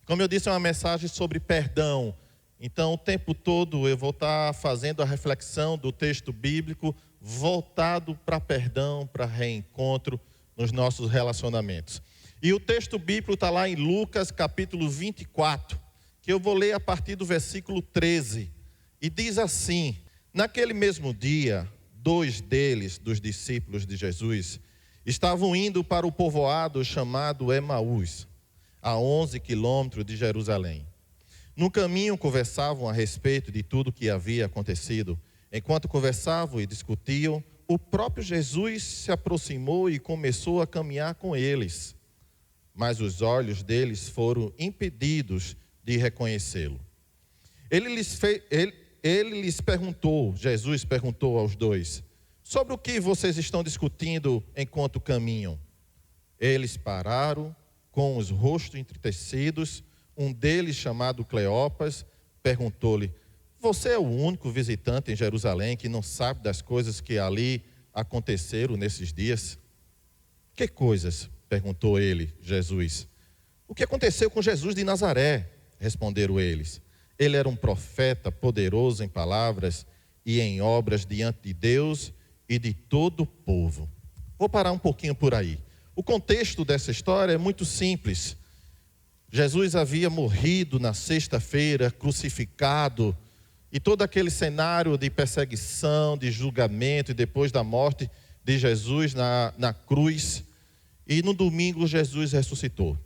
Como eu disse, é uma mensagem sobre perdão. Então, o tempo todo eu vou estar fazendo a reflexão do texto bíblico voltado para perdão, para reencontro nos nossos relacionamentos. E o texto bíblico está lá em Lucas capítulo 24, que eu vou ler a partir do versículo 13. E diz assim: naquele mesmo dia, 2 deles, dos discípulos de Jesus, estavam indo para o povoado chamado Emaús, a 11 quilômetros de Jerusalém. No caminho conversavam a respeito de tudo o que havia acontecido. Enquanto conversavam e discutiam, o próprio Jesus se aproximou e começou a caminhar com eles. Mas os olhos deles foram impedidos de reconhecê-lo. Jesus perguntou aos dois: sobre o que vocês estão discutindo enquanto caminham? Eles pararam, com os rostos entristecidos. Um deles, chamado Cleopas, perguntou-lhe: você é o único visitante em Jerusalém que não sabe das coisas que ali aconteceram nesses dias? Que coisas? Perguntou ele, Jesus. O que aconteceu com Jesus de Nazaré? Responderam eles. Ele era um profeta poderoso em palavras e em obras diante de Deus e de todo o povo. Vou parar um pouquinho por aí. O contexto dessa história é muito simples. Jesus havia morrido na sexta-feira, crucificado, e todo aquele cenário de perseguição, de julgamento, e depois da morte de Jesus na cruz, e no domingo Jesus ressuscitou.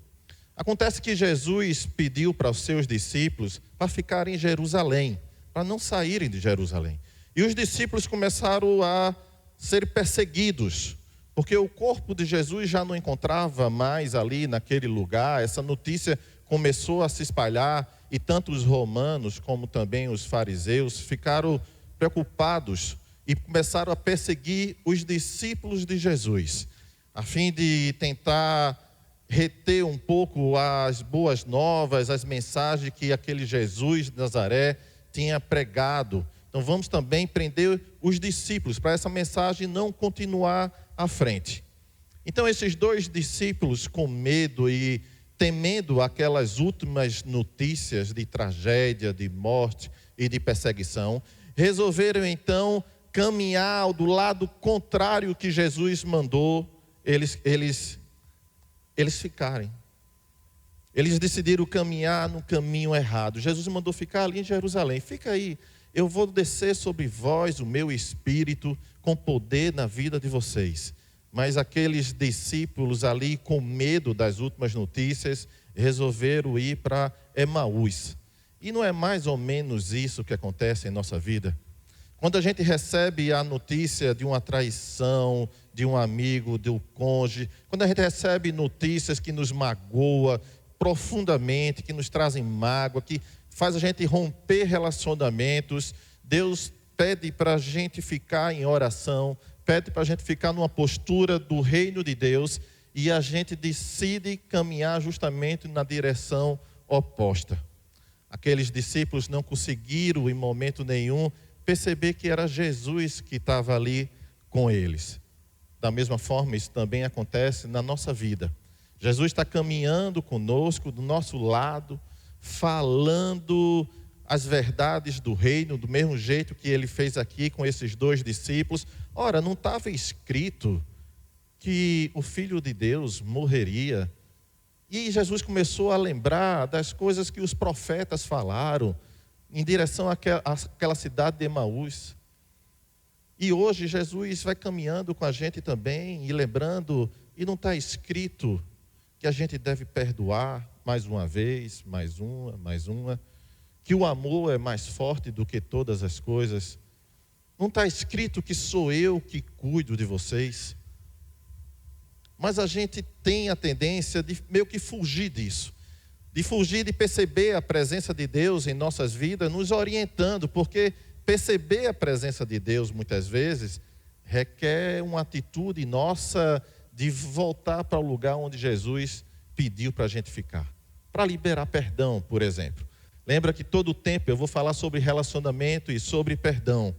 Acontece que Jesus pediu para os seus discípulos para ficarem em Jerusalém, para não saírem de Jerusalém. E os discípulos começaram a ser perseguidos, porque o corpo de Jesus já não encontrava mais ali naquele lugar. Essa notícia começou a se espalhar e tanto os romanos como também os fariseus ficaram preocupados e começaram a perseguir os discípulos de Jesus, a fim de tentar reter um pouco as boas novas, as mensagens que aquele Jesus de Nazaré tinha pregado. Então vamos também prender os discípulos para essa mensagem não continuar à frente. Então esses 2 discípulos, com medo e temendo aquelas últimas notícias de tragédia, de morte e de perseguição, resolveram então caminhar do lado contrário que Jesus mandou eles ficarem. Eles decidiram caminhar no caminho errado. Jesus mandou ficar ali em Jerusalém. Fica aí, eu vou descer sobre vós o meu espírito com poder na vida de vocês. Mas aqueles discípulos ali, com medo das últimas notícias, resolveram ir para Emaús. E não é mais ou menos isso que acontece em nossa vida? Quando a gente recebe a notícia de uma traição, de um amigo, de um cônjuge, quando a gente recebe notícias que nos magoa profundamente, que nos trazem mágoa, que faz a gente romper relacionamentos, Deus pede para a gente ficar em oração, pede para a gente ficar numa postura do reino de Deus, e a gente decide caminhar justamente na direção oposta. Aqueles discípulos não conseguiram em momento nenhum perceber que era Jesus que estava ali com eles. Da mesma forma, isso também acontece na nossa vida. Jesus está caminhando conosco, do nosso lado, falando as verdades do reino, do mesmo jeito que ele fez aqui com esses 2 discípulos. Ora, não estava escrito que o Filho de Deus morreria? E Jesus começou a lembrar das coisas que os profetas falaram em direção àquela cidade de Emaús. E hoje Jesus vai caminhando com a gente também e lembrando, e não está escrito que a gente deve perdoar mais uma vez, mais uma, que o amor é mais forte do que todas as coisas. Não está escrito que sou eu que cuido de vocês. Mas a gente tem a tendência de meio que fugir disso, de fugir de perceber a presença de Deus em nossas vidas, nos orientando, porque perceber a presença de Deus muitas vezes requer uma atitude nossa de voltar para o lugar onde Jesus pediu para a gente ficar, para liberar perdão, por exemplo. Lembra que todo o tempo eu vou falar sobre relacionamento e sobre perdão.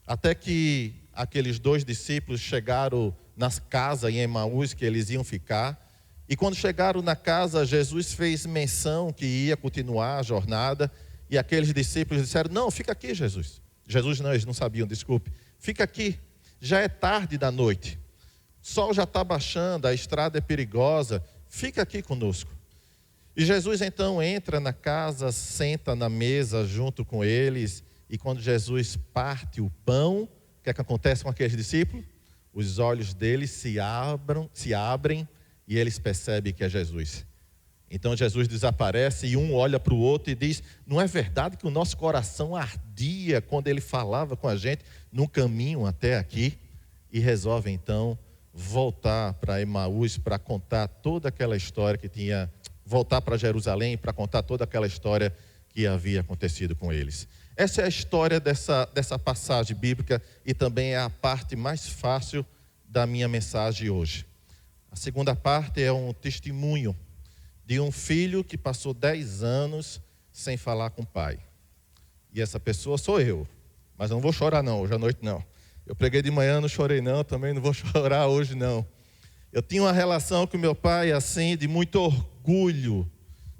Até que aqueles 2 discípulos chegaram nas casas em Emaús que eles iam ficar, E quando chegaram na casa, Jesus fez menção que ia continuar a jornada. E aqueles discípulos disseram: não, fica aqui, Jesus. Jesus não, eles não sabiam, desculpe. Fica aqui, já é tarde da noite. O sol já está baixando, a estrada é perigosa. Fica aqui conosco. E Jesus então entra na casa, senta na mesa junto com eles. E quando Jesus parte o pão, o que é que acontece com aqueles discípulos? Os olhos deles se abrem e eles percebem que é Jesus. Então Jesus desaparece e um olha para o outro e diz: não é verdade que o nosso coração ardia quando ele falava com a gente no caminho até aqui? E resolve então voltar para Emaús para contar toda aquela história que tinha, voltar para Jerusalém para contar toda aquela história que havia acontecido com eles. Essa é a história dessa passagem bíblica e também é a parte mais fácil da minha mensagem hoje. A segunda parte é um testemunho de um filho que passou 10 anos sem falar com o pai. E essa pessoa sou eu, mas eu não vou chorar não, hoje à noite não. Eu preguei de manhã, não chorei não, também não vou chorar hoje não. Eu tinha uma relação com meu pai assim, de muito orgulho,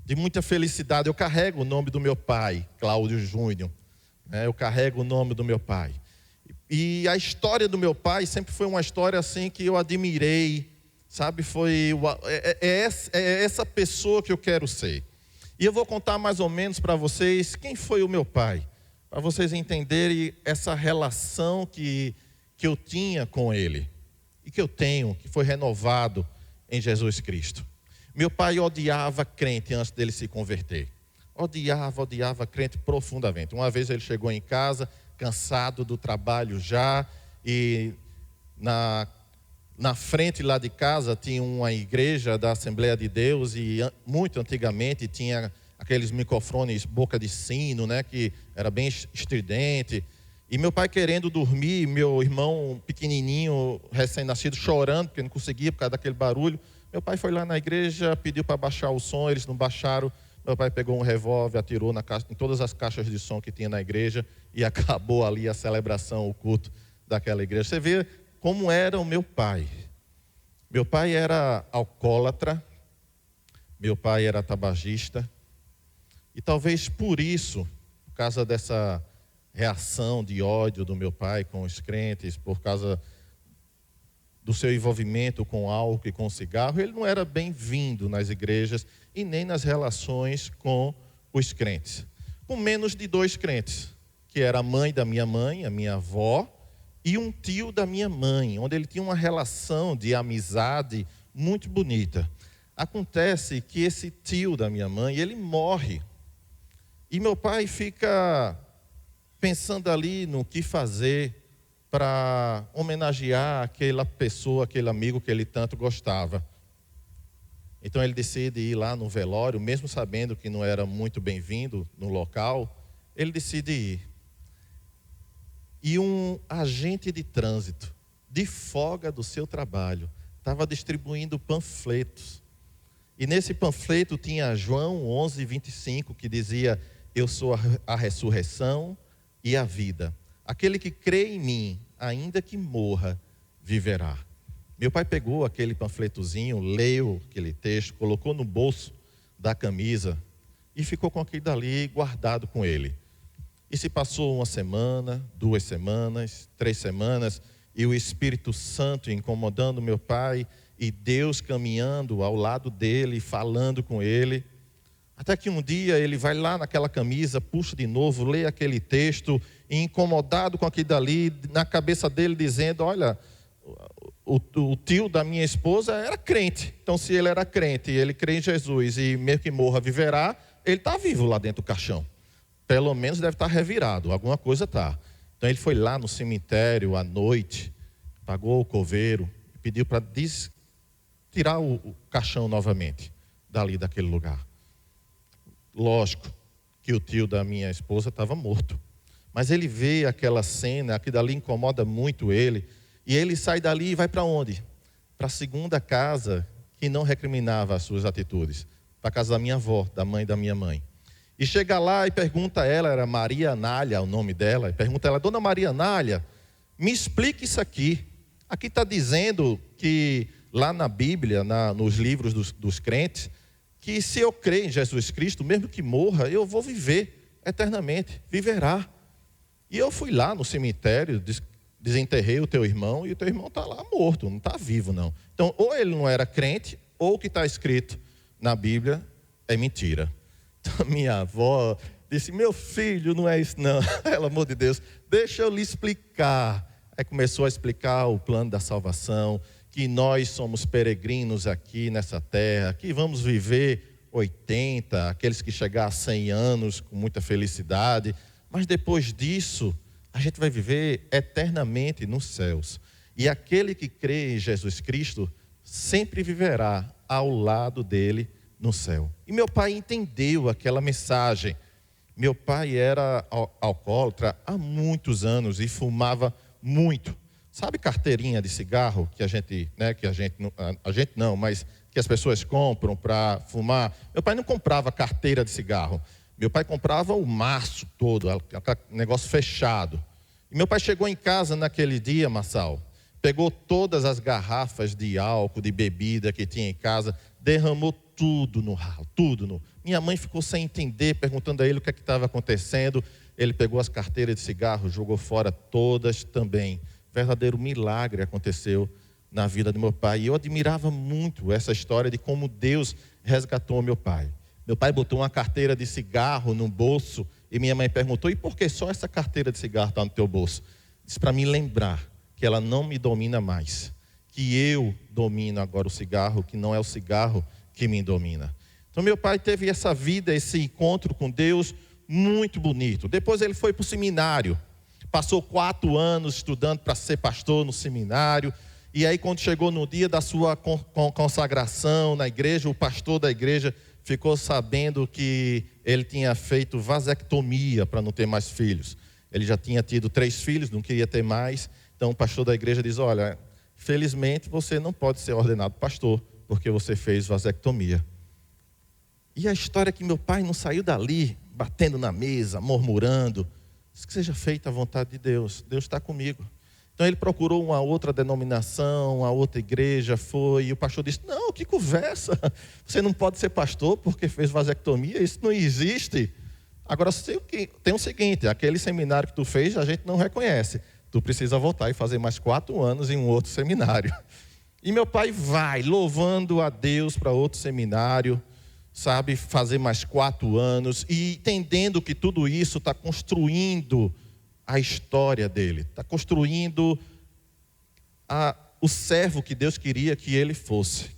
de muita felicidade. Eu carrego o nome do meu pai, Cláudio Júnior. Eu carrego o nome do meu pai. E a história do meu pai sempre foi uma história assim que eu admirei, sabe? É essa pessoa que eu quero ser. E eu vou contar mais ou menos para vocês quem foi o meu pai, para vocês entenderem essa relação que eu tinha com ele e que eu tenho, que foi renovado em Jesus Cristo. Meu pai odiava crente antes dele se converter. Odiava crente profundamente. Uma vez ele chegou em casa, cansado do trabalho já, e na frente lá de casa tinha uma igreja da Assembleia de Deus, e muito antigamente tinha aqueles microfones boca de sino, né, que era bem estridente. E meu pai querendo dormir, meu irmão pequenininho, recém-nascido, chorando, porque não conseguia por causa daquele barulho. Meu pai foi lá na igreja, pediu para baixar o som, eles não baixaram. Meu pai pegou um revólver, atirou em todas as caixas de som que tinha na igreja e acabou ali a celebração, o culto daquela igreja. Você vê como era o meu pai. Meu pai era alcoólatra, meu pai era tabagista, e talvez por isso, por causa dessa reação de ódio do meu pai com os crentes, por causa do seu envolvimento com álcool e com cigarro, ele não era bem-vindo nas igrejas e nem nas relações com os crentes. Com menos de 2 crentes, que era a mãe da minha mãe, a minha avó, e um tio da minha mãe, onde ele tinha uma relação de amizade muito bonita. Acontece que esse tio da minha mãe, ele morre. E meu pai fica pensando ali no que fazer para homenagear aquela pessoa, aquele amigo que ele tanto gostava. Então ele decide ir lá no velório, mesmo sabendo que não era muito bem-vindo no local, ele decide ir. E um agente de trânsito, de folga do seu trabalho, estava distribuindo panfletos. E nesse panfleto tinha João 11:25, que dizia: eu sou a ressurreição e a vida. Aquele que crê em mim, ainda que morra, viverá. Meu pai pegou aquele panfletozinho, leu aquele texto, colocou no bolso da camisa e ficou com aquilo dali guardado com ele. E se passou 1 semana, 2 semanas, 3 semanas, e o Espírito Santo incomodando meu pai, e Deus caminhando ao lado dele, falando com ele. Até que um dia ele vai lá naquela camisa, puxa de novo, lê aquele texto, e incomodado com aquilo dali, na cabeça dele dizendo: olha, o tio da minha esposa era crente. Então se ele era crente, ele crê em Jesus, e mesmo que morra viverá, ele está vivo lá dentro do caixão. Pelo menos deve estar revirado, alguma coisa está. Então ele foi lá no cemitério à noite, pagou o coveiro, pediu para tirar o caixão novamente dali daquele lugar. Lógico que o tio da minha esposa estava morto. Mas ele vê aquela cena, aquilo dali incomoda muito ele. E ele sai dali e vai para onde? Para a segunda casa que não recriminava as suas atitudes. Para a casa da minha avó, da mãe da minha mãe. E chega lá e pergunta a ela, era Maria Anália o nome dela. E pergunta a ela: dona Maria Anália, me explique isso aqui. Aqui está dizendo que lá na Bíblia, nos livros dos crentes, que se eu crer em Jesus Cristo, mesmo que morra, eu vou viver eternamente, viverá. E eu fui lá no cemitério, desenterrei o teu irmão, e o teu irmão está lá morto, não está vivo não. Então, ou ele não era crente, ou o que está escrito na Bíblia é mentira. Então, minha avó disse, meu filho, não é isso não, pelo amor de Deus, deixa eu lhe explicar. Aí começou a explicar o plano da salvação, que nós somos peregrinos aqui nessa terra, que vamos viver 80, aqueles que chegar a 100 anos com muita felicidade, mas depois disso, a gente vai viver eternamente nos céus. E aquele que crê em Jesus Cristo, sempre viverá ao lado dele no céu. E meu pai entendeu aquela mensagem. Meu pai era alcoólatra há muitos anos e fumava muito. Sabe carteirinha de cigarro que a gente não, mas que as pessoas compram para fumar? Meu pai não comprava carteira de cigarro. Meu pai comprava o maço todo, aquele negócio fechado. E meu pai chegou em casa naquele dia, Marçal, pegou todas as garrafas de álcool, de bebida que tinha em casa, derramou tudo no ralo, tudo. Minha mãe ficou sem entender, perguntando a ele o que estava acontecendo. Ele pegou as carteiras de cigarro, jogou fora todas também. Verdadeiro milagre aconteceu na vida de meu pai. E eu admirava muito essa história de como Deus resgatou meu pai. Meu pai botou uma carteira de cigarro no bolso e minha mãe perguntou, e por que só essa carteira de cigarro está no teu bolso? Disse para mim lembrar que ela não me domina mais, que eu domino agora o cigarro, que não é o cigarro que me domina. Então meu pai teve essa vida, esse encontro com Deus muito bonito. Depois ele foi para o seminário. Passou 4 anos estudando para ser pastor no seminário. E aí quando chegou no dia da sua consagração na igreja, o pastor da igreja ficou sabendo que ele tinha feito vasectomia para não ter mais filhos. Ele já tinha tido 3 filhos, não queria ter mais. Então o pastor da igreja diz, olha, felizmente você não pode ser ordenado pastor, porque você fez vasectomia. E a história é que meu pai não saiu dali, batendo na mesa, murmurando. Diz que seja feita a vontade de Deus, Deus está comigo. Então ele procurou uma outra denominação, uma outra igreja, foi, e o pastor disse, não, que conversa, você não pode ser pastor porque fez vasectomia, isso não existe. Agora tem o seguinte, aquele seminário que tu fez, a gente não reconhece, tu precisa voltar e fazer mais 4 anos em um outro seminário. E meu pai vai, louvando a Deus para outro seminário, sabe, fazer mais 4 anos, e entendendo que tudo isso está construindo a história dele, está construindo o servo que Deus queria que ele fosse.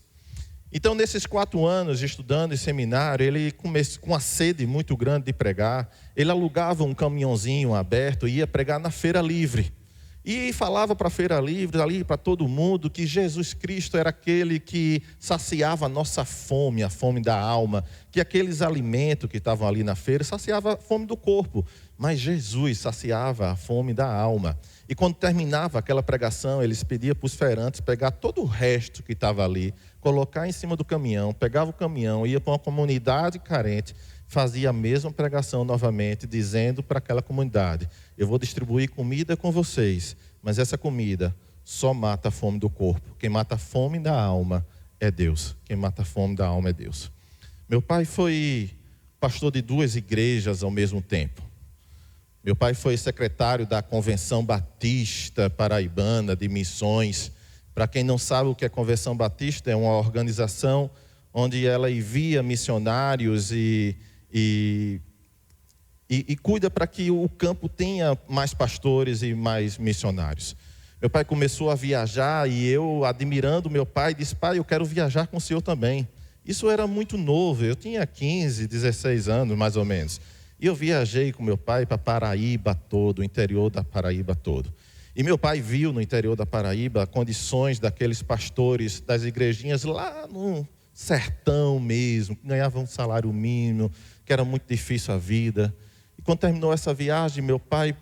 Então, nesses 4 anos estudando em seminário, ele começou com uma sede muito grande de pregar, ele alugava um caminhãozinho aberto e ia pregar na Feira Livre. E falava para a Feira Livre, ali para todo mundo, que Jesus Cristo era aquele que saciava a nossa fome, a fome da alma, que aqueles alimentos que estavam ali na feira saciavam a fome do corpo, mas Jesus saciava a fome da alma. E quando terminava aquela pregação, eles pediam para os feirantes pegar todo o resto que estava ali, colocar em cima do caminhão, pegava o caminhão, ia para uma comunidade carente, fazia a mesma pregação novamente, dizendo para aquela comunidade, eu vou distribuir comida com vocês, mas essa comida só mata a fome do corpo. Quem mata a fome da alma é Deus. Quem mata a fome da alma é Deus. Meu pai foi pastor de 2 igrejas ao mesmo tempo. Meu pai foi secretário da Convenção Batista Paraibana de Missões. Para quem não sabe o que é Convenção Batista, é uma organização onde ela envia missionários e cuida para que o campo tenha mais pastores e mais missionários. Meu pai começou a viajar e eu, admirando meu pai, disse, pai, eu quero viajar com o senhor também. Isso era muito novo, eu tinha 15, 16 anos mais ou menos. E eu viajei com meu pai para Paraíba todo, o interior da Paraíba todo. E meu pai viu no interior da Paraíba condições daqueles pastores das igrejinhas lá no sertão mesmo, que ganhavam um salário mínimo, que era muito difícil a vida. E quando terminou essa viagem, meu pai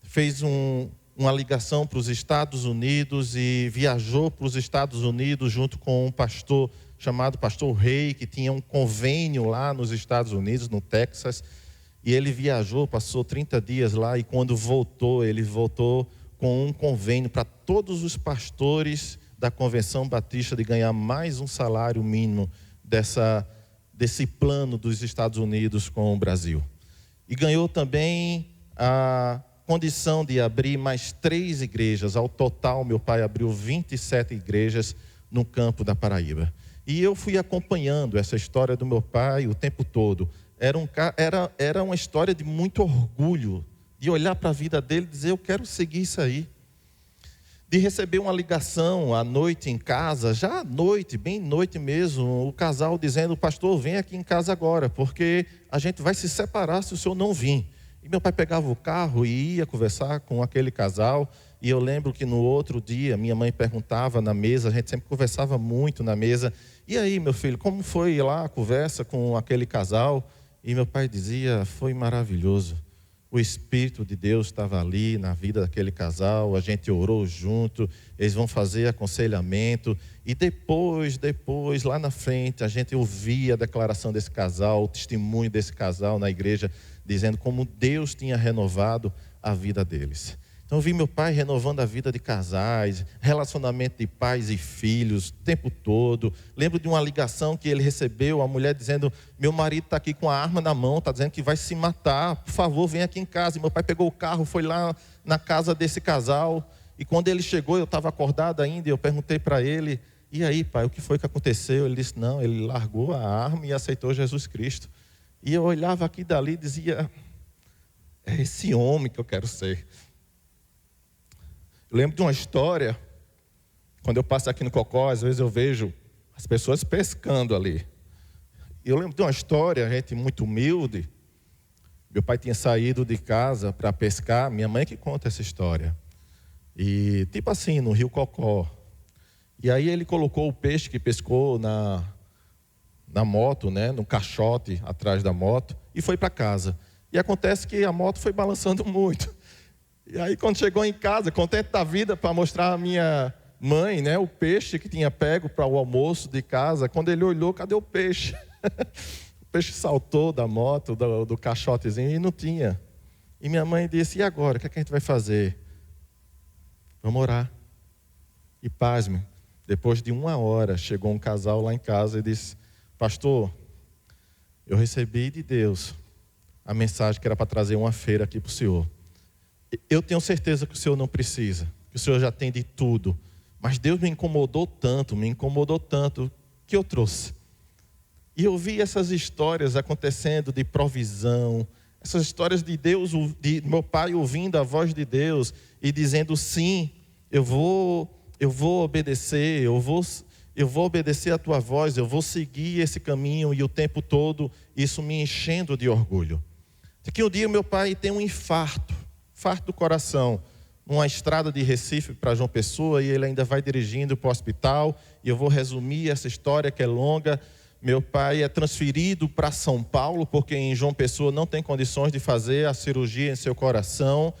fez uma ligação para os Estados Unidos e viajou para os Estados Unidos junto com um pastor chamado Pastor Rei, que tinha um convênio lá nos Estados Unidos, no Texas. E ele viajou, passou 30 dias lá e quando voltou, ele voltou com um convênio para todos os pastores da Convenção Batista de ganhar mais um salário mínimo desse plano dos Estados Unidos com o Brasil. E ganhou também a condição de abrir mais 3 igrejas. Ao total, meu pai abriu 27 igrejas no campo da Paraíba. E eu fui acompanhando essa história do meu pai o tempo todo. Era uma história de muito orgulho, de olhar para a vida dele e dizer, eu quero seguir isso aí. De receber uma ligação à noite em casa, já à noite, bem noite mesmo, o casal dizendo, pastor, vem aqui em casa agora, porque a gente vai se separar se o senhor não vir. E meu pai pegava o carro e ia conversar com aquele casal, e eu lembro que no outro dia, minha mãe perguntava na mesa, a gente sempre conversava muito na mesa, e aí, meu filho, como foi lá a conversa com aquele casal? E meu pai dizia, foi maravilhoso. O Espírito de Deus estava ali na vida daquele casal, a gente orou junto, eles vão fazer aconselhamento. E depois, lá na frente, a gente ouvia a declaração desse casal, o testemunho desse casal na igreja, dizendo como Deus tinha renovado a vida deles. Então eu vi meu pai renovando a vida de casais, relacionamento de pais e filhos, o tempo todo. Lembro de uma ligação que ele recebeu, a mulher dizendo, meu marido está aqui com a arma na mão, está dizendo que vai se matar, por favor, vem aqui em casa. E meu pai pegou o carro, foi lá na casa desse casal. E quando ele chegou, eu estava acordado ainda, e eu perguntei para ele, e aí pai, o que foi que aconteceu? Ele disse, não, ele largou a arma e aceitou Jesus Cristo. E eu olhava aqui dali e dizia, é esse homem que eu quero ser. Eu lembro de uma história, quando eu passo aqui no Cocó, às vezes eu vejo as pessoas pescando ali. E eu lembro de uma história, gente muito humilde. Meu pai tinha saído de casa para pescar, minha mãe que conta essa história. E tipo assim, no rio Cocó. E aí ele colocou o peixe que pescou na moto, né, no caixote atrás da moto, e foi para casa. E acontece que a moto foi balançando muito. E aí quando chegou em casa, contente da vida, para mostrar a minha mãe, né, o peixe que tinha pego para o almoço de casa, quando ele olhou, cadê o peixe? O peixe saltou da moto, do caixotezinho, e não tinha. E minha mãe disse, e agora, o que é que a gente vai fazer? Vamos orar. E pasme, depois de 1 hora, chegou um casal lá em casa e disse, pastor, eu recebi de Deus a mensagem que era para trazer uma feira aqui para o senhor. Eu tenho certeza que o senhor não precisa, que o senhor já tem de tudo. Mas Deus me incomodou tanto, que eu trouxe. E eu vi essas histórias acontecendo de provisão, essas histórias de Deus, de meu pai ouvindo a voz de Deus e dizendo sim, eu vou obedecer, eu vou obedecer a tua voz, eu vou seguir esse caminho, e o tempo todo isso me enchendo de orgulho. Até que um dia meu pai tem um infarto do coração, numa estrada de Recife para João Pessoa, e ele ainda vai dirigindo para o hospital, e eu vou resumir essa história que é longa. Meu pai é transferido para São Paulo, porque em João Pessoa não tem condições de fazer a cirurgia em seu coração.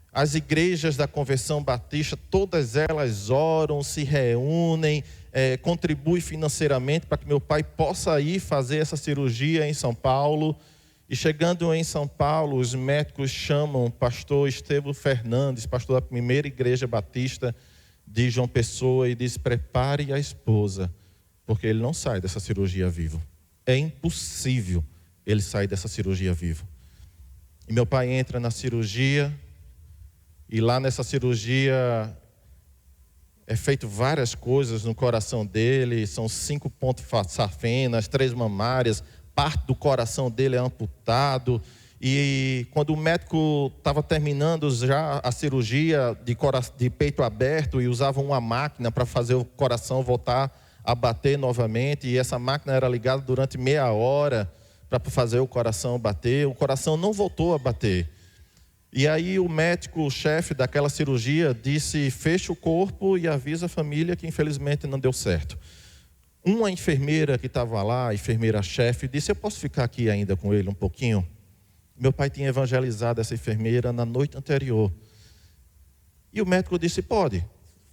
As igrejas da Convenção Batista, todas elas oram, se reúnem, contribuem financeiramente para que meu pai possa ir fazer essa cirurgia em São Paulo. E chegando em São Paulo, os médicos chamam o pastor Estevão Fernandes, pastor da primeira igreja batista de João Pessoa, e diz, prepare a esposa, porque ele não sai dessa cirurgia vivo. É impossível ele sair dessa cirurgia vivo. E meu pai entra na cirurgia, e lá nessa cirurgia é feito várias coisas no coração dele, são 5 pontos safenas, 3 mamárias, parte do coração dele é amputado. E quando o médico estava terminando já a cirurgia de peito aberto, e usava uma máquina para fazer o coração voltar a bater novamente, e essa máquina era ligada durante meia hora para fazer o coração bater, o coração não voltou a bater. E aí o médico, o chefe daquela cirurgia, disse, fecha o corpo e avisa a família que infelizmente não deu certo. Uma enfermeira que estava lá, a enfermeira-chefe, disse, eu posso ficar aqui ainda com ele um pouquinho? Meu pai tinha evangelizado essa enfermeira na noite anterior. E o médico disse, pode,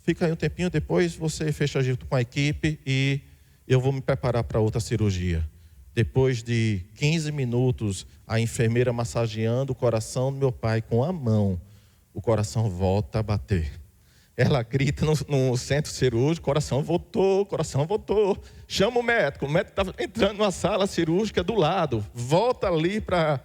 fica aí um tempinho, depois você fecha junto com a equipe e eu vou me preparar para outra cirurgia. Depois de 15 minutos, a enfermeira massageando o coração do meu pai com a mão, o coração volta a bater. Ela grita no centro cirúrgico, coração voltou. Chama o médico estava entrando numa sala cirúrgica do lado. Volta ali para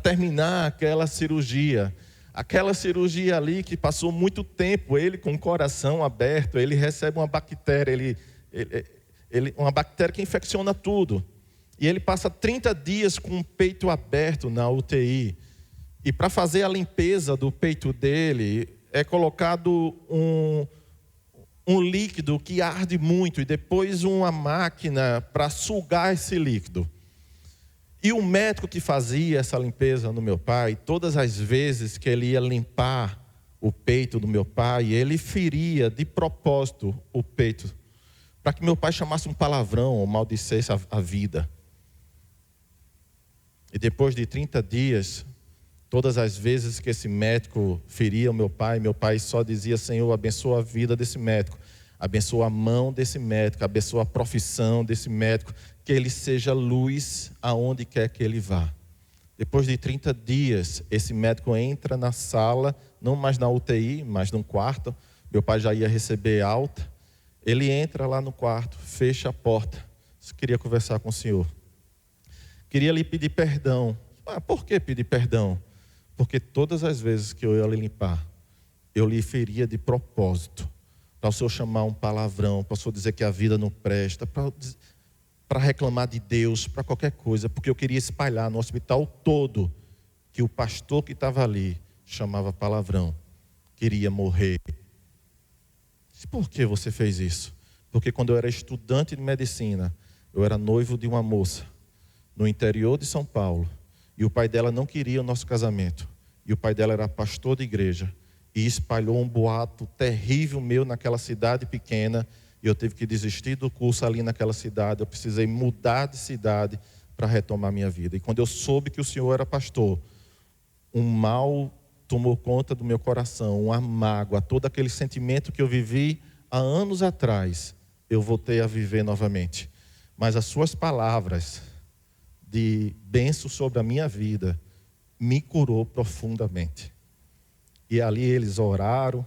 terminar aquela cirurgia. Aquela cirurgia ali que passou muito tempo, ele com o coração aberto, ele recebe uma bactéria, uma bactéria que infecciona tudo. E ele passa 30 dias com o peito aberto na UTI. E para fazer a limpeza do peito dele, é colocado um líquido que arde muito e depois uma máquina para sugar esse líquido. E o médico que fazia essa limpeza no meu pai, todas as vezes que ele ia limpar o peito do meu pai, ele feria de propósito o peito, para que meu pai chamasse um palavrão ou maldissesse a vida. E depois de 30 dias, todas as vezes que esse médico feria o meu pai só dizia: Senhor, abençoa a vida desse médico, abençoa a mão desse médico, abençoa a profissão desse médico, que ele seja luz aonde quer que ele vá. Depois de 30 dias, esse médico entra na sala, não mais na UTI, mas num quarto. Meu pai já ia receber alta. Ele entra lá no quarto, fecha a porta. Queria conversar com o senhor. Queria lhe pedir perdão. Por que pedir perdão? Porque todas as vezes que eu ia lhe limpar, eu lhe feria de propósito, para o senhor chamar um palavrão, para o senhor dizer que a vida não presta, para reclamar de Deus, para qualquer coisa, porque eu queria espalhar no hospital todo que o pastor que estava ali chamava palavrão, queria morrer. Por que você fez isso? Porque quando eu era estudante de medicina, eu era noivo de uma moça no interior de São Paulo, e o pai dela não queria o nosso casamento, e o pai dela era pastor de igreja, e espalhou um boato terrível meu naquela cidade pequena, e eu tive que desistir do curso ali naquela cidade. Eu precisei mudar de cidade para retomar minha vida. E quando eu soube que o senhor era pastor, um mal tomou conta do meu coração, uma mágoa, todo aquele sentimento que eu vivi há anos atrás, eu voltei a viver novamente. Mas as suas palavras de bênção sobre a minha vida me curou profundamente. E ali eles oraram,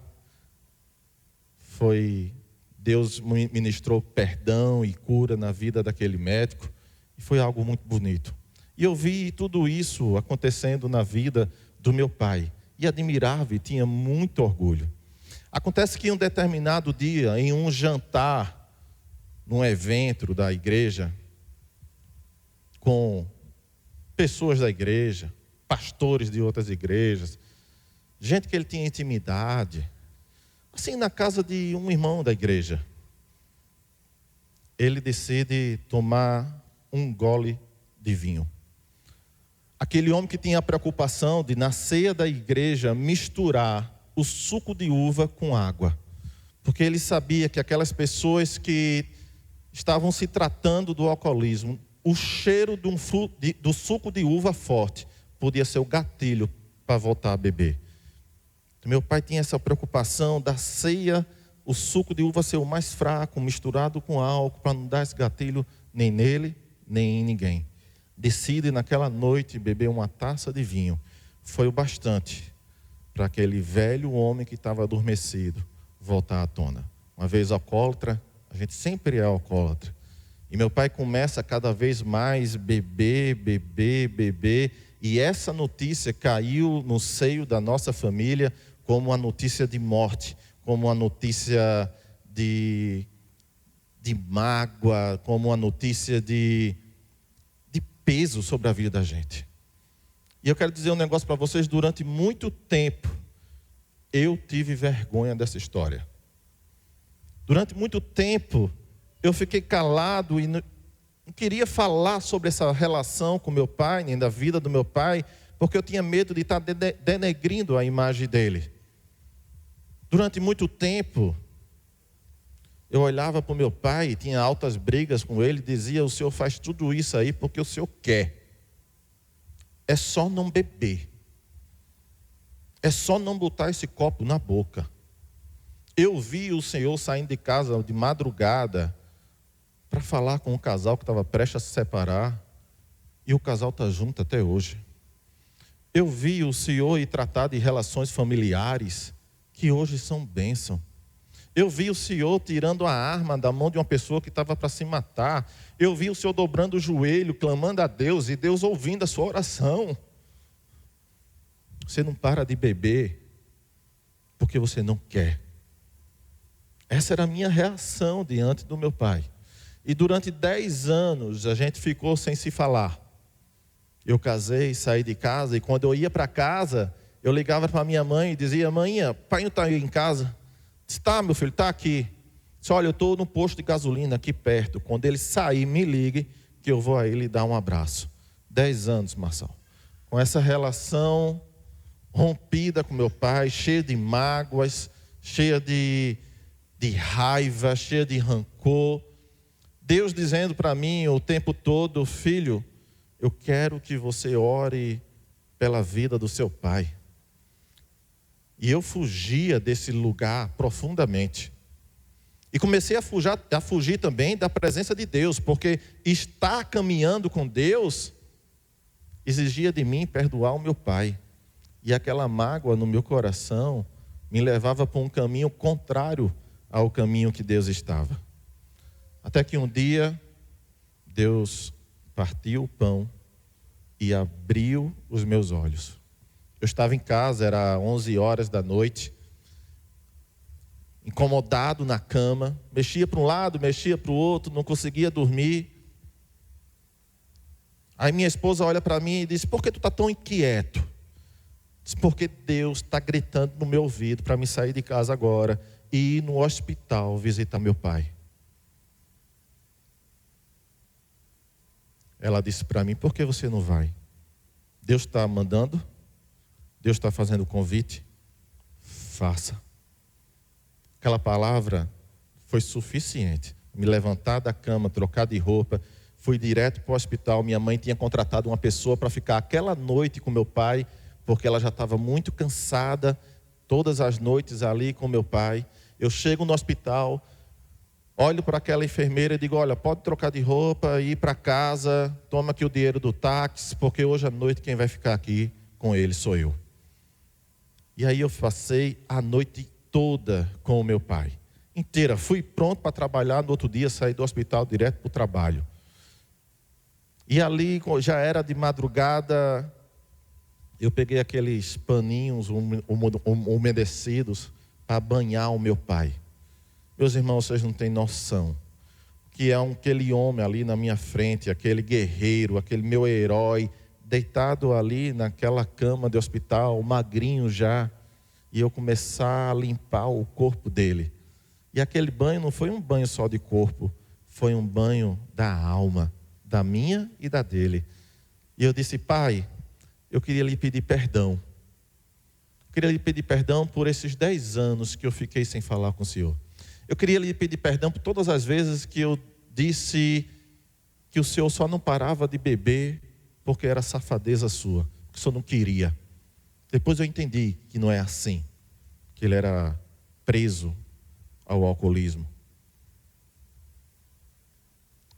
Deus ministrou perdão e cura na vida daquele médico, e foi algo muito bonito. E eu vi tudo isso acontecendo na vida do meu pai, e admirava e tinha muito orgulho. Acontece que em um determinado dia, em um jantar, num evento da igreja, com pessoas da igreja, pastores de outras igrejas, gente que ele tinha intimidade, assim, na casa de um irmão da igreja, ele decide tomar um gole de vinho. Aquele homem que tinha a preocupação de, na ceia da igreja, misturar o suco de uva com água, porque ele sabia que aquelas pessoas que estavam se tratando do alcoolismo, o cheiro do suco de uva forte podia ser o gatilho para voltar a beber. Meu pai tinha essa preocupação da ceia, o suco de uva ser o mais fraco, misturado com álcool, para não dar esse gatilho nem nele, nem em ninguém. Decide naquela noite beber uma taça de vinho. Foi o bastante para aquele velho homem que estava adormecido voltar à tona. Uma vez alcoólatra, a gente sempre é alcoólatra. E meu pai começa cada vez mais beber, e essa notícia caiu no seio da nossa família como uma notícia de morte, como uma notícia de mágoa, como uma notícia de peso sobre a vida da gente. E eu quero dizer um negócio para vocês: durante muito tempo, eu tive vergonha dessa história. Durante muito tempo, eu fiquei calado e não queria falar sobre essa relação com meu pai, nem da vida do meu pai, porque eu tinha medo de estar denegrindo a imagem dele. Durante muito tempo, eu olhava para o meu pai, tinha altas brigas com ele, dizia: o senhor faz tudo isso aí porque o senhor quer. É só não beber. É só não botar esse copo na boca. Eu vi o senhor saindo de casa de madrugada para falar com um casal que estava prestes a se separar, e o casal está junto até hoje. Eu vi o senhor ir tratar de relações familiares que hoje são bênção. Eu vi o Senhor tirando a arma da mão de uma pessoa que estava para se matar. Eu vi o Senhor dobrando o joelho, clamando a Deus, e Deus ouvindo a sua oração. Você não para de beber porque você não quer. Essa era a minha reação diante do meu pai. E durante 10 anos a gente ficou sem se falar. Eu casei, saí de casa, e quando eu ia para casa, eu ligava para minha mãe e dizia: mãe, pai não está aí em casa? Está, meu filho, está aqui. Disse: olha, eu estou no posto de gasolina aqui perto. Quando ele sair, me ligue que eu vou aí lhe dar um abraço. 10 anos, Marçal. Com essa relação rompida com meu pai, cheia de mágoas, cheia de raiva, cheia de rancor. Deus dizendo para mim o tempo todo: filho, eu quero que você ore pela vida do seu pai. E eu fugia desse lugar profundamente. E comecei a fugir também da presença de Deus, porque estar caminhando com Deus exigia de mim perdoar o meu pai. E aquela mágoa no meu coração me levava para um caminho contrário ao caminho que Deus estava. Até que um dia, Deus partiu o pão e abriu os meus olhos. Eu estava em casa, era 11 horas da noite, incomodado na cama, mexia para um lado, mexia para o outro, não conseguia dormir. Aí minha esposa olha para mim e diz: por que tu está tão inquieto? Diz: porque Deus está gritando no meu ouvido para me sair de casa agora e ir no hospital visitar meu pai. Ela disse para mim: por que você não vai? Deus está mandando? Deus está fazendo o convite? Faça. Aquela palavra foi suficiente. Me levantar da cama, trocar de roupa, fui direto para o hospital. Minha mãe tinha contratado uma pessoa para ficar aquela noite com meu pai, porque ela já estava muito cansada, todas as noites ali com meu pai. Eu chego no hospital, olho para aquela enfermeira e digo: olha, pode trocar de roupa, ir para casa, toma aqui o dinheiro do táxi, porque hoje à noite quem vai ficar aqui com ele sou eu. E aí eu passei a noite toda com o meu pai, inteira. Fui pronto para trabalhar, no outro dia saí do hospital direto para o trabalho. E ali já era de madrugada, eu peguei aqueles paninhos umedecidos para banhar o meu pai. Meus irmãos, vocês não têm noção que é aquele homem ali na minha frente, aquele guerreiro, aquele meu herói, deitado ali naquela cama de hospital, magrinho já, e eu começar a limpar o corpo dele. E aquele banho não foi um banho só de corpo, foi um banho da alma, da minha e da dele. E eu disse: pai, eu queria lhe pedir perdão. Eu queria lhe pedir perdão por esses 10 anos que eu fiquei sem falar com o Senhor. Eu queria lhe pedir perdão por todas as vezes que eu disse que o Senhor só não parava de beber porque era safadeza sua, que o Senhor não queria. Depois eu entendi que não é assim, que ele era preso ao alcoolismo.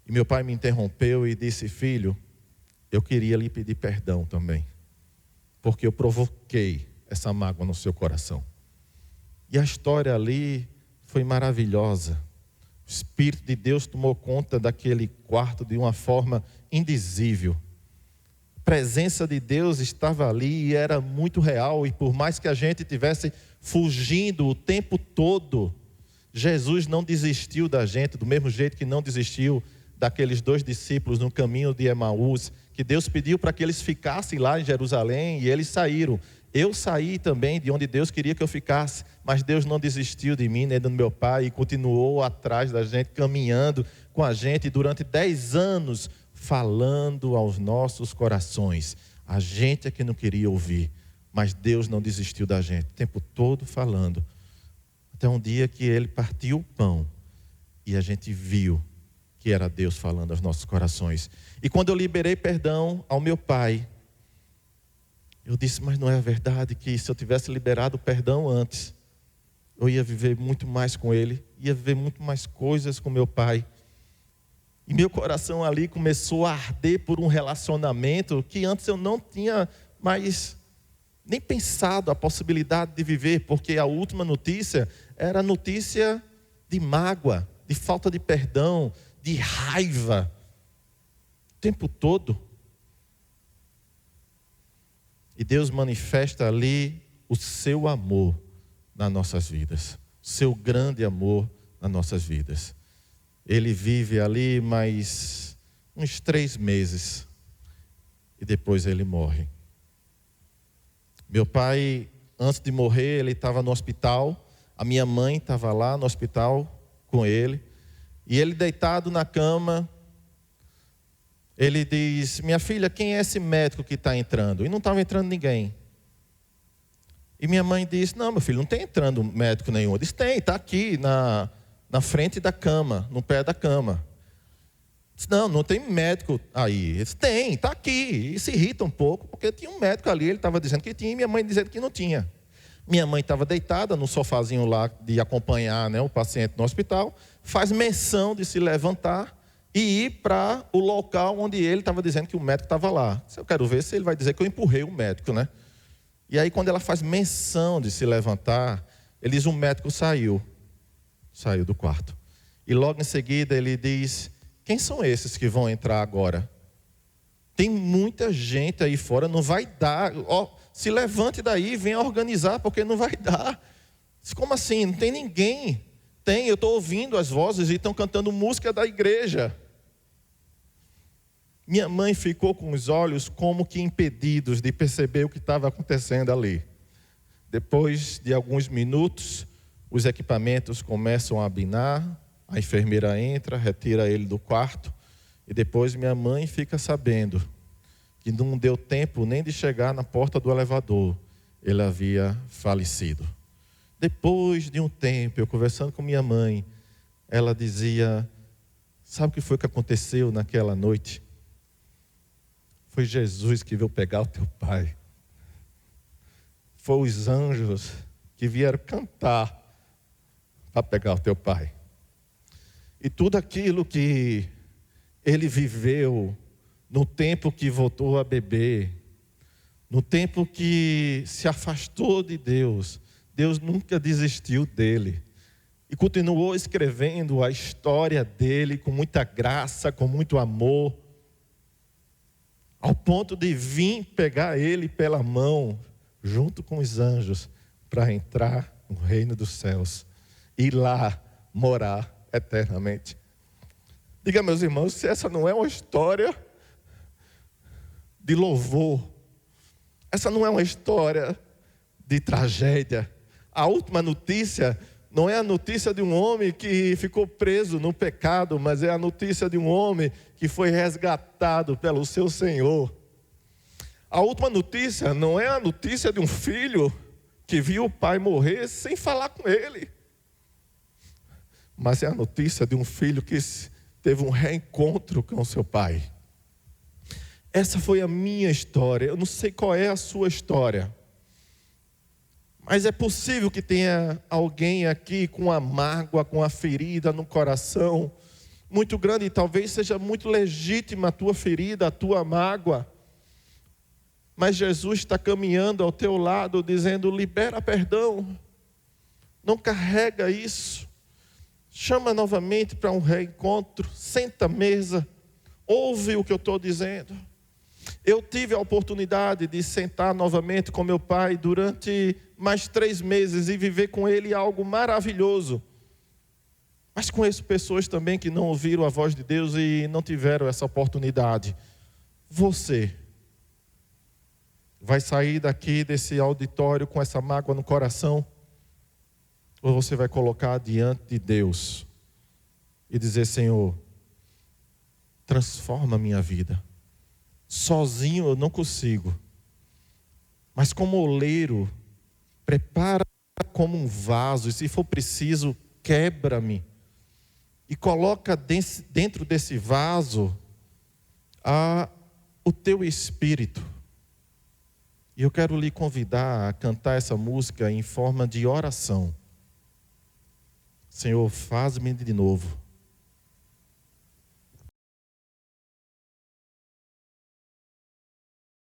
E meu pai me interrompeu e disse: filho, eu queria lhe pedir perdão também, porque eu provoquei essa mágoa no seu coração. E a história ali foi maravilhosa. O Espírito de Deus tomou conta daquele quarto de uma forma indizível. A presença de Deus estava ali e era muito real. E por mais que a gente estivesse fugindo o tempo todo, Jesus não desistiu da gente, do mesmo jeito que não desistiu daqueles 2 discípulos no caminho de Emaús, que Deus pediu para que eles ficassem lá em Jerusalém e eles saíram. Eu saí também de onde Deus queria que eu ficasse, mas Deus não desistiu de mim, nem do meu pai, e continuou atrás da gente, caminhando com a gente durante 10 anos, falando aos nossos corações. A gente é que não queria ouvir, mas Deus não desistiu da gente, o tempo todo falando. Até um dia que ele partiu o pão e a gente viu que era Deus falando aos nossos corações. E quando eu liberei perdão ao meu pai, eu disse: mas não é verdade que se eu tivesse liberado o perdão antes, eu ia viver muito mais com ele, ia viver muito mais coisas com meu pai. E meu coração ali começou a arder por um relacionamento que antes eu não tinha mais nem pensado a possibilidade de viver, porque a última notícia era notícia de mágoa, de falta de perdão, de raiva, o tempo todo. E Deus manifesta ali o seu amor nas nossas vidas, o seu grande amor nas nossas vidas. Ele vive ali mais uns 3 meses e depois ele morre. Meu pai, antes de morrer, ele estava no hospital. A minha mãe estava lá no hospital com ele. E ele deitado na cama, ele diz: minha filha, quem é esse médico que está entrando? E não estava entrando ninguém. E minha mãe disse: não, meu filho, não tem entrando médico nenhum. Ele disse: tem, está aqui na frente da cama, no pé da cama. Disse: não tem médico aí. Ele disse: tem, está aqui. E se irrita um pouco, porque tinha um médico ali, ele estava dizendo que tinha, e minha mãe dizendo que não tinha. Minha mãe estava deitada no sofazinho lá de acompanhar, né, o paciente no hospital, faz menção de se levantar e ir para o local onde ele estava dizendo que o médico estava lá. Eu quero ver se ele vai dizer que eu empurrei o médico, né? E aí, quando ela faz menção de se levantar, ele diz: o médico saiu do quarto. E logo em seguida ele diz: quem são esses que vão entrar agora? Tem muita gente aí fora, não vai dar. Se levante daí, venha organizar, porque não vai dar. Como assim? Não tem ninguém. Tem, eu estou ouvindo as vozes e estão cantando música da igreja. Minha mãe ficou com os olhos como que impedidos de perceber o que estava acontecendo ali. Depois de alguns minutos, os equipamentos começam a abinar, a enfermeira entra, retira ele do quarto, e depois minha mãe fica sabendo que não deu tempo nem de chegar na porta do elevador, ele havia falecido. Depois de um tempo, eu conversando com minha mãe, ela dizia: sabe o que foi que aconteceu naquela noite? Foi Jesus que veio pegar o teu pai. Foi os anjos que vieram cantar para pegar o teu pai. E tudo aquilo que ele viveu no tempo que voltou a beber, no tempo que se afastou de Deus, Deus nunca desistiu dele. E continuou escrevendo a história dele com muita graça, com muito amor, ao ponto de vir pegar ele pela mão, junto com os anjos, para entrar no reino dos céus e lá morar eternamente. Diga, meus irmãos, se essa não é uma história de louvor, essa não é uma história de tragédia. A última notícia não é a notícia de um homem que ficou preso no pecado, mas é a notícia de um homem que foi resgatado pelo seu Senhor. A última notícia não é a notícia de um filho que viu o pai morrer sem falar com ele, mas é a notícia de um filho que teve um reencontro com o seu pai. Essa foi a minha história. Eu não sei qual é a sua história, mas é possível que tenha alguém aqui com a mágoa, com a ferida no coração muito grande, e talvez seja muito legítima a tua ferida, a tua mágoa, mas Jesus está caminhando ao teu lado dizendo: libera perdão, não carrega isso, chama novamente para um reencontro, senta à mesa, ouve o que eu estou dizendo. Eu tive a oportunidade de sentar novamente com meu pai durante mais 3 meses e viver com ele algo maravilhoso. Mas conheço pessoas também que não ouviram a voz de Deus e não tiveram essa oportunidade. Você vai sair daqui desse auditório com essa mágoa no coração? Ou você vai colocar diante de Deus e dizer: Senhor, transforma a minha vida. Sozinho eu não consigo, mas como oleiro, prepara como um vaso, e se for preciso, quebra-me e coloca dentro desse vaso o teu espírito. E eu quero lhe convidar a cantar essa música em forma de oração. Senhor, faz-me de novo.